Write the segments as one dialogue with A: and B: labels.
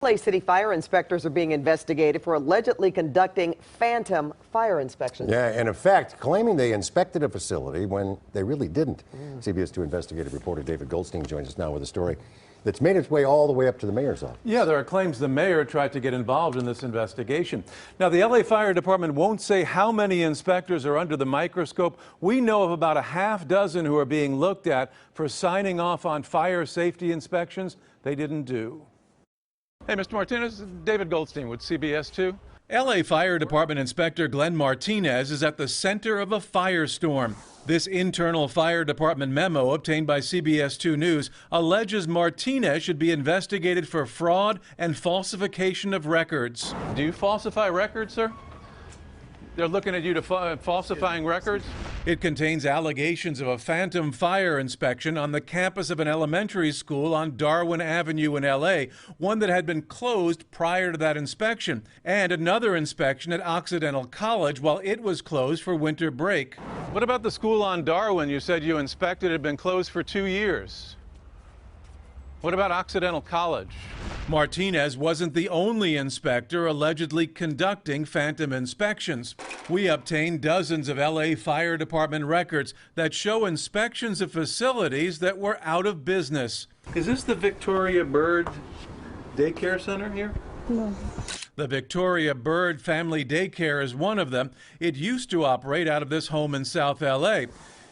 A: LA City fire inspectors are being investigated for allegedly conducting phantom fire inspections.
B: Yeah, and in fact, claiming they inspected a facility when they really didn't. CBS 2 investigative reporter David Goldstein joins us now with a story that's made its way all the way up to the mayor's office.
C: Yeah, there are claims the mayor tried to get involved in this investigation. Now, the LA Fire Department won't say how many inspectors are under the microscope. We know of about a half dozen who are being looked at for signing off on fire safety inspections they didn't do. Hey, Mr. Martinez, David Goldstein with CBS 2. LA Fire Department Inspector Glenn Martinez is at the center of a firestorm. This internal fire department memo obtained by CBS 2 News alleges Martinez should be investigated for fraud and falsification of records. Do you falsify records, sir? They're looking at you to falsifying records? It contains allegations of a phantom fire inspection on the campus of an elementary school on Darwin Avenue in LA, one that had been closed prior to that inspection, and another inspection at Occidental College while it was closed for winter break. What about the school on Darwin you said you inspected had been closed for 2 years? What about Occidental College? Martinez wasn't the only inspector allegedly conducting phantom inspections. We obtained dozens of LA Fire Department records that show inspections of facilities that were out of business. Is this the Victoria Bird Daycare Center here?
D: No.
C: The Victoria Bird Family Daycare is one of them. It used to operate out of this home in South LA.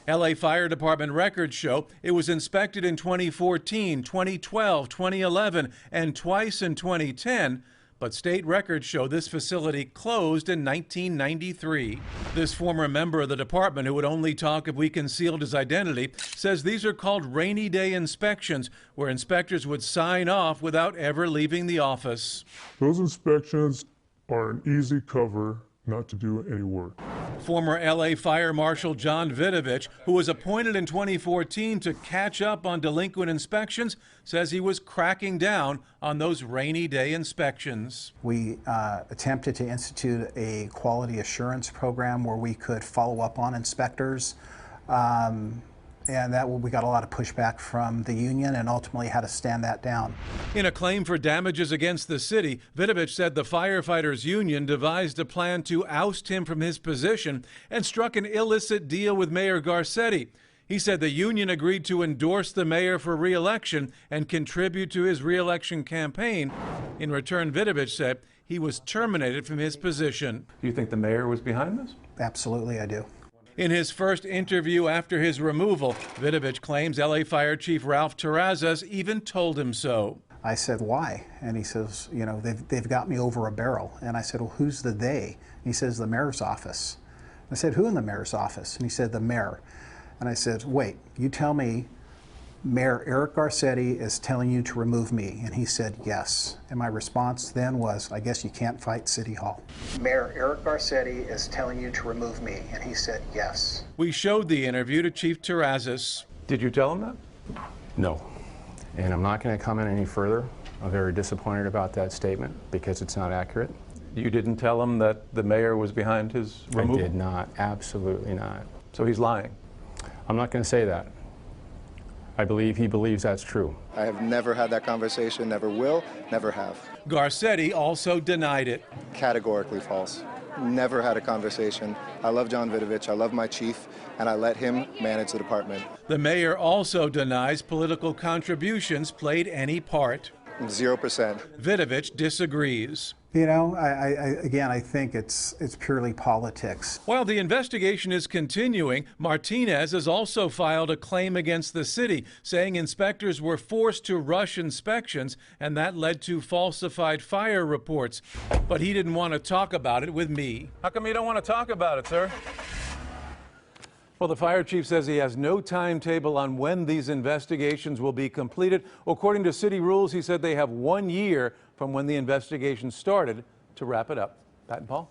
C: LA Fire Department records show it was inspected in 2014, 2012, 2011, and twice in 2010. But state records show this facility closed in 1993. This former member of the department, who would only talk if we concealed his identity, says these are called rainy day inspections, where inspectors would sign off without ever leaving the office.
D: Those inspections are an easy cover not to do any work.
C: Former LA Fire Marshal John Vidovich, who was appointed in 2014 to catch up on delinquent inspections, says he was cracking down on those rainy day inspections.
E: We attempted to institute a quality assurance program where we could follow up on inspectors. And we got a lot of pushback from the union and ultimately had to stand that down.
C: In a claim for damages against the city, Vidovich said the firefighters union devised a plan to oust him from his position and struck an illicit deal with Mayor Garcetti. He said the union agreed to endorse the mayor for re-election and contribute to his re-election campaign. In return, Vidovich said he was terminated from his position. Do you think the mayor was behind this?
E: Absolutely, I do.
C: In his first interview after his removal, Vidovich claims LA Fire Chief Ralph Terrazas even told him so.
E: I said, why? And he says, you know, they've got me over a barrel. And I said, well, who's the they? And he says, the mayor's office. I said, who in the mayor's office? And he said, the mayor. And I said, wait, you tell me Mayor Eric Garcetti is telling you to remove me? And he said, yes. And my response then was, I guess you can't fight City Hall. Mayor Eric Garcetti is telling you to remove me? And he said, yes.
C: We showed the interview to Chief Terrazas. Did you tell him that?
F: No. And I'm not going to comment any further. I'm very disappointed about that statement because it's not accurate.
C: You didn't tell him that the mayor was behind his removal?
F: I did not. Absolutely not.
C: So he's lying?
F: I'm not going to say that. I believe he believes that's true.
G: I have never had that conversation, never will, never have.
C: Garcetti also denied it.
G: Categorically false. Never had a conversation. I love John Vidovich, I love my chief, and I let him manage the department.
C: The mayor also denies political contributions played any part.
G: 0%.
C: Vidovich disagrees.
E: You know, I think it's purely politics.
C: While the investigation is continuing, Martinez has also filed a claim against the city, saying inspectors were forced to rush inspections and that led to falsified fire reports. But he didn't want to talk about it with me. How come you don't want to talk about it, sir? Well, the fire chief says he has no timetable on when these investigations will be completed. According to city rules, he said they have 1 year from when the investigation started to wrap it up. Pat and Paul?